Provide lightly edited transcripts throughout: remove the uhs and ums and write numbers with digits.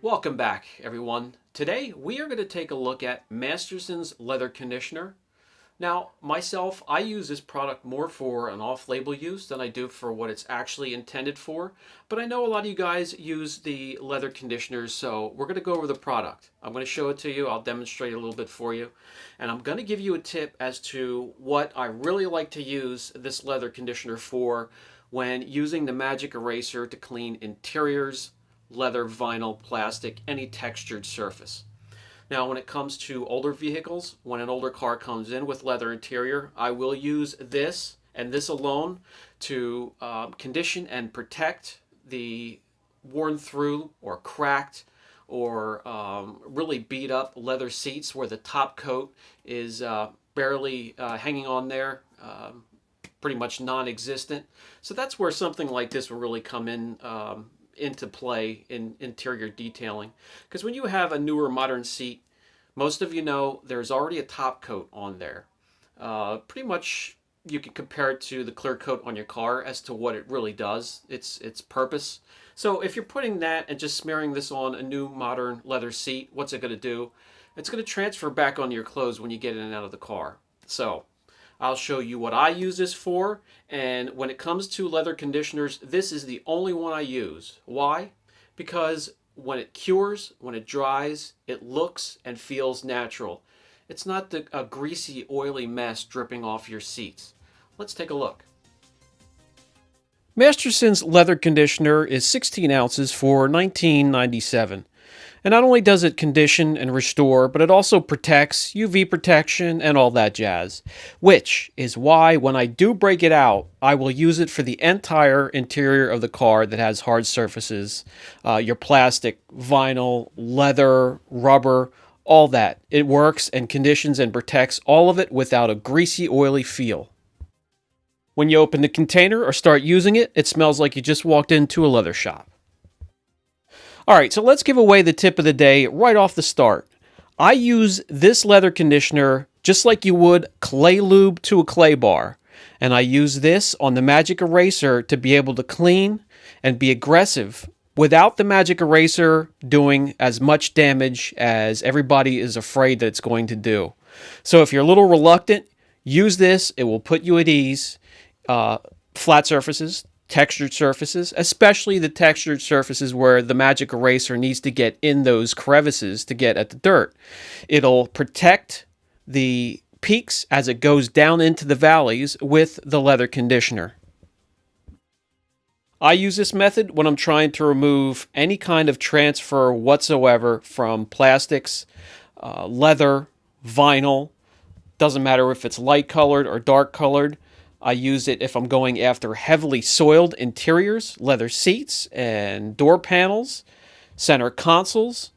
Welcome back, everyone. Today we are going to take a look at Masterson's leather conditioner. Now, myself, I use this product more for an off-label use than I do for what it's actually intended for, but I know a lot of you guys use the leather conditioners, so we're going to go over the product. I'm going to show it to you, I'll demonstrate a little bit for you, and I'm going to give you a tip as to what I really like to use this leather conditioner for when using the magic eraser to clean interiors, leather, vinyl, plastic, any textured surface. Now, when it comes to older vehicles, when an older car comes in with leather interior, I will use this and this alone to condition and protect the worn through or cracked or really beat up leather seats where the top coat is barely hanging on there, pretty much non-existent. So that's where something like this will really come in into play in interior detailing. Because when you have a newer modern seat, most of you know there's already a top coat on there. Pretty much you can compare it to the clear coat on your car as to what it really does, its purpose. So if you're putting that and just smearing this on a new modern leather seat, what's it going to do? It's going to transfer back onto your clothes when you get in and out of the car. So I'll show you what I use this for, and when it comes to leather conditioners, this is the only one I use. Why? Because when it cures, when it dries, it looks and feels natural. It's not a greasy, oily mess dripping off your seats. Let's take a look. Masterson's leather conditioner is 16 ounces for $19.97. And not only does it condition and restore, but it also protects, UV protection, and all that jazz. Which is why when I do break it out, I will use it for the entire interior of the car that has hard surfaces. Your plastic, vinyl, leather, rubber, all that. It works and conditions and protects all of it without a greasy, oily feel. When you open the container or start using it, it smells like you just walked into a leather shop. All right, so let's give away the tip of the day right off the start. I use this leather conditioner just like you would clay lube to a clay bar. And I use this on the magic eraser to be able to clean and be aggressive without the magic eraser doing as much damage as everybody is afraid that it's going to do. So if you're a little reluctant, use this. It will put you at ease. Flat surfaces, textured surfaces, especially the textured surfaces where the magic eraser needs to get in those crevices to get at the dirt. It'll protect the peaks as it goes down into the valleys with the leather conditioner. I use this method when I'm trying to remove any kind of transfer whatsoever from plastics, leather, vinyl. Doesn't matter if it's light colored or dark colored. I use it if I'm going after heavily soiled interiors, leather seats and door panels, center consoles.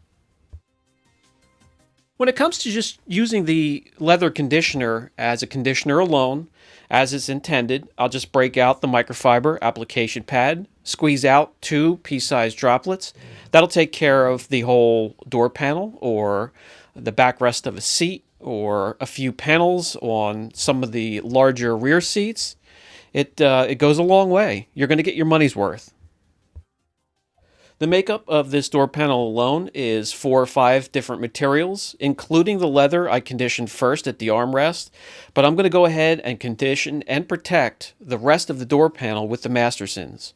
When it comes to just using the leather conditioner as a conditioner alone, as it's intended, I'll just break out the microfiber application pad, squeeze out 2 pea-sized droplets. That'll take care of the whole door panel or the backrest of a seat, or a few panels on some of the larger rear seats. It goes a long way. You're going to get your money's worth. The makeup of this door panel alone is 4 or 5 different materials, including the leather I conditioned first at the armrest, but I'm going to go ahead and condition and protect the rest of the door panel with the Masterson's.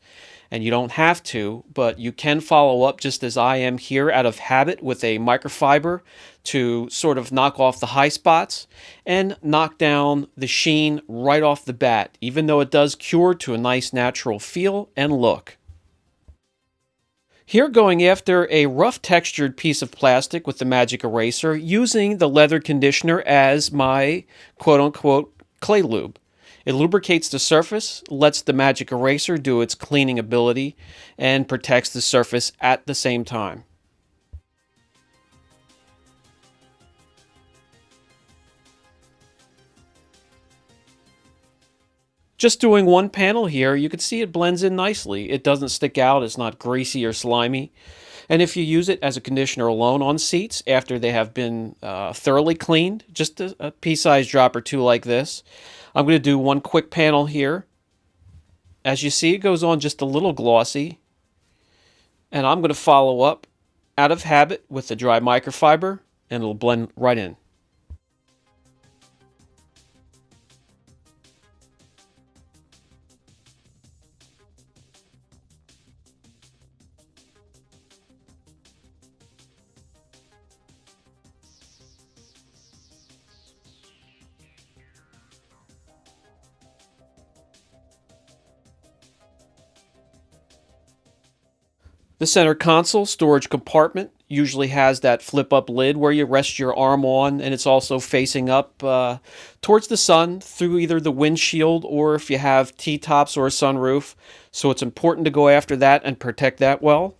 And you don't have to, but you can follow up just as I am here out of habit with a microfiber to sort of knock off the high spots and knock down the sheen right off the bat, even though it does cure to a nice natural feel and look. Here going after a rough textured piece of plastic with the magic eraser, using the leather conditioner as my quote-unquote clay lube. It lubricates the surface, lets the magic eraser do its cleaning ability, and protects the surface at the same time. Just doing one panel here, you can see it blends in nicely. It doesn't stick out, it's not greasy or slimy. And if you use it as a conditioner alone on seats after they have been thoroughly cleaned, just a pea-sized drop or 2 like this, I'm going to do one quick panel here. As you see, it goes on just a little glossy. And I'm going to follow up out of habit with the dry microfiber, and it'll blend right in. The center console storage compartment usually has that flip up lid where you rest your arm on, and it's also facing up towards the sun through either the windshield or if you have T-tops or a sunroof. So it's important to go after that and protect that well.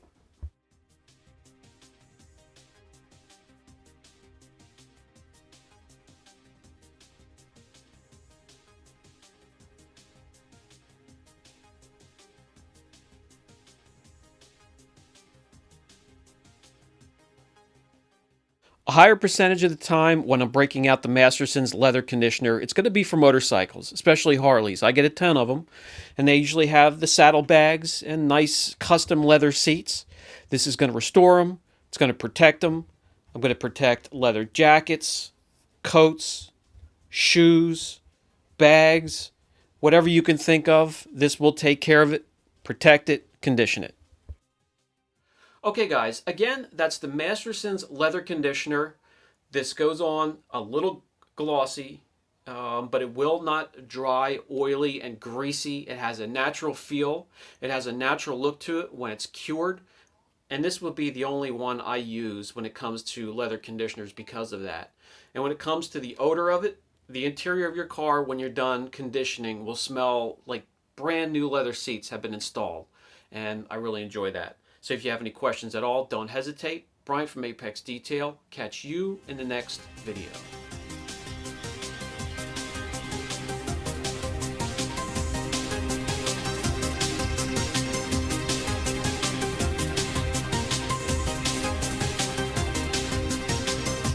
A higher percentage of the time when I'm breaking out the Masterson's leather conditioner, it's going to be for motorcycles, especially Harleys. I get a ton of them, and they usually have the saddlebags and nice custom leather seats. This is going to restore them. It's going to protect them. I'm going to protect leather jackets, coats, shoes, bags, whatever you can think of. This will take care of it, protect it, condition it. Okay, guys, again, that's the Masterson's leather conditioner. This goes on a little glossy, but it will not dry, oily, and greasy. It has a natural feel. It has a natural look to it when it's cured. And this will be the only one I use when it comes to leather conditioners because of that. And when it comes to the odor of it, the interior of your car when you're done conditioning will smell like brand new leather seats have been installed. And I really enjoy that. So if you have any questions at all, don't hesitate. Brian from Apex Detail. Catch you in the next video.